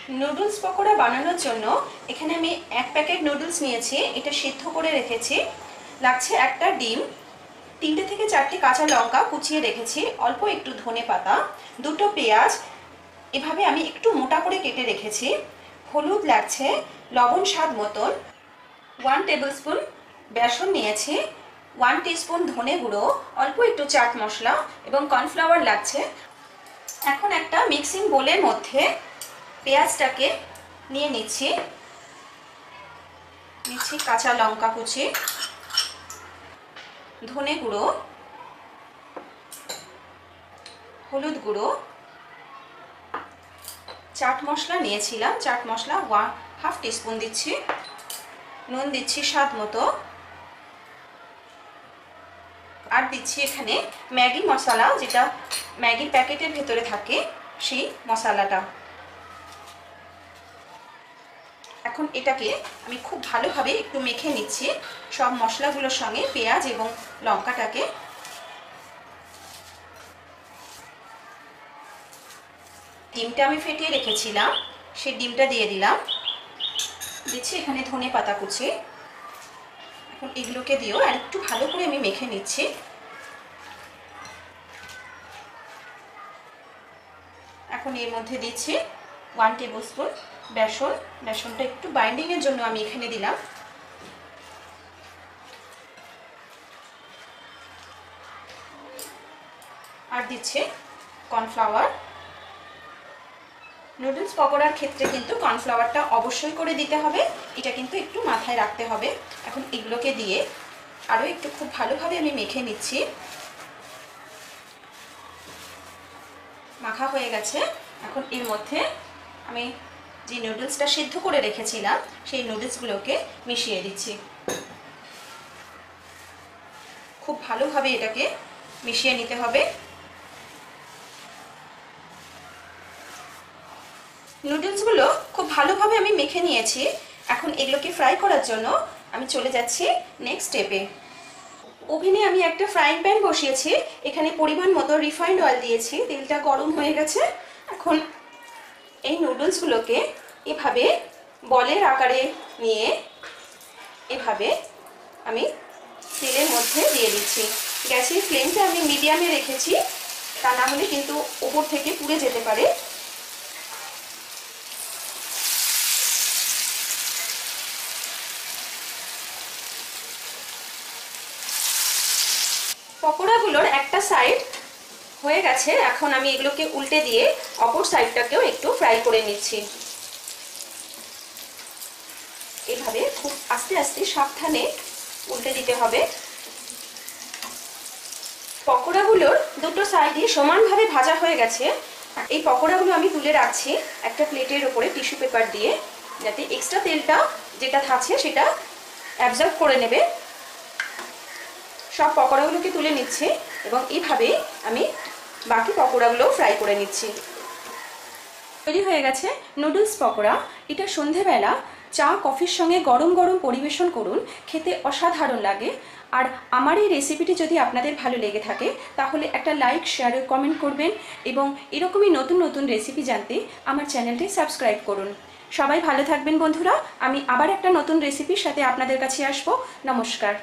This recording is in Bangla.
নুডলস পকোড়া বানানোর জন্য এখানে আমি 1 প্যাকেট নুডলস নিয়েছি, এটা সিদ্ধ করে রেখেছি। লাগছে একটা ডিম, 3টে থেকে 4টে কাঁচা লঙ্কা কুচিয়ে রেখেছি, অল্প একটু ধনেপাতা, 2টো পেঁয়াজ এভাবে আমি একটু মোটা করে কেটে রেখেছি। হলুদ লাগছে, লবণ স্বাদ মতন, 1 টেবিলস্পুন বেসন নিয়েছি, 1 টিস্পুন ধনে গুঁড়ো, অল্প একটু চাট মশলা এবং কর্নফ্লাওয়ার লাগছে। এখন একটা মিক্সিং বোলের মধ্যে পেঁয়াজটাকে নিয়ে নিচ্ছি কাঁচা লঙ্কা কুচি, ধনে গুঁড়ো, হলুদ গুঁড়ো, চাট মশলা নিয়েছিলাম, চাট মশলা 1/2 টিস্পুন দিচ্ছি, নুন দিচ্ছি স্বাদ মতো, আর দিচ্ছি এখানে ম্যাগি মশলা, যেটা ম্যাগির প্যাকেটের ভেতরে থাকে সেই মশলাটা। এখন এটাকে আমি খুব ভালোভাবে একটু মেখে নিচ্ছি সব মশলাগুলোর সঙ্গে, পেঁয়াজ এবং লঙ্কাটাকে। ডিমটা আমি ফেটিয়ে রেখেছিলাম, সেই ডিমটা দিয়ে দিলাম, দিচ্ছি এখানে ধনে পাতা কুচি। এখন এগুলোকে দিয়েও আর একটু ভালো করে আমি মেখে নিচ্ছি। এখন এর মধ্যে দিচ্ছি 1 টেবিলস্পুন বেসন, বেসনটা একটু বাইন্ডিংয়ের জন্য আমি এখানে দিলাম। আর দিচ্ছি কর্নফ্লাওয়ার। নুডলস পকোড়ার ক্ষেত্রে কিন্তু কর্নফ্লাওয়ারটা অবশ্যই করে দিতে হবে, এটা কিন্তু একটু মাথায় রাখতে হবে। এখন এগুলোকে দিয়ে আরও একটু খুব ভালোভাবে আমি মেখে নিচ্ছি। মাখা হয়ে গেছে। এখন এর মধ্যে আমি যে নুডলসটা সিদ্ধ করে রেখেছিলাম সেই নুডলসগুলোকে মিশিয়ে দিচ্ছি। খুব ভালোভাবে এটাকে মিশিয়ে নিতে হবে। নুডলসগুলো খুব ভালোভাবে আমি মেখে নিয়েছি। এখন এগুলোকে ফ্রাই করার জন্য আমি চলে যাচ্ছি নেক্সট স্টেপে। ওভেনে আমি একটা ফ্রাইং প্যান বসিয়েছি, এখানে পরিমাণ মতো রিফাইন্ড অয়েল দিয়েছি, তেলটা গরম হয়ে গেছে। এখন এই নুডলসগুলোকে এভাবে বলের আকারে নিয়ে এভাবে আমি তেলের মধ্যে দিয়ে দিচ্ছি। গ্যাসের ফ্লেমটা আমি মিডিয়ামে রেখেছি, তা না হলে কিন্তু ওপর থেকে পুড়ে যেতে পারে। পকোড়াগুলোর একটা সাইড হয়ে গেছে, এখন আমি এগুলোকে উল্টে দিয়ে অপর সাইডটাকেও একটু ফ্রাই করে নিচ্ছি। এভাবে খুব আস্তে আস্তে সাবধানে উল্টে দিতে হবে। পকোড়াগুলোর দুটো সাইডই সমানভাবে ভাজা হয়ে গেছে। এই পকোড়াগুলো আমি তুলে রাখছি একটা প্লেটের ওপরে টিস্যু পেপার দিয়ে, যাতে এক্সট্রা তেলটা যেটা থাকছে সেটা অ্যাবজর্ব করে নেবে। সব পকোড়াগুলোকে তুলে নিচ্ছি এবং এইভাবে আমি বাকি পকোড়াগুলো ফ্রাই করে নিচ্ছি। তৈরি হয়ে গেছে নুডলস পকোড়া। এটা সন্ধেবেলা চা কফির সঙ্গে গরম গরম পরিবেশন করুন, খেতে অসাধারণ লাগে। আর আমার এই রেসিপিটি যদি আপনাদের ভালো লেগে থাকে তাহলে একটা লাইক, শেয়ার ও কমেন্ট করবেন এবং এরকমই নতুন নতুন রেসিপি জানতে আমার চ্যানেলটি সাবস্ক্রাইব করুন। সবাই ভালো থাকবেন বন্ধুরা, আমি আবার একটা নতুন রেসিপির সাথে আপনাদের কাছে আসবো। নমস্কার।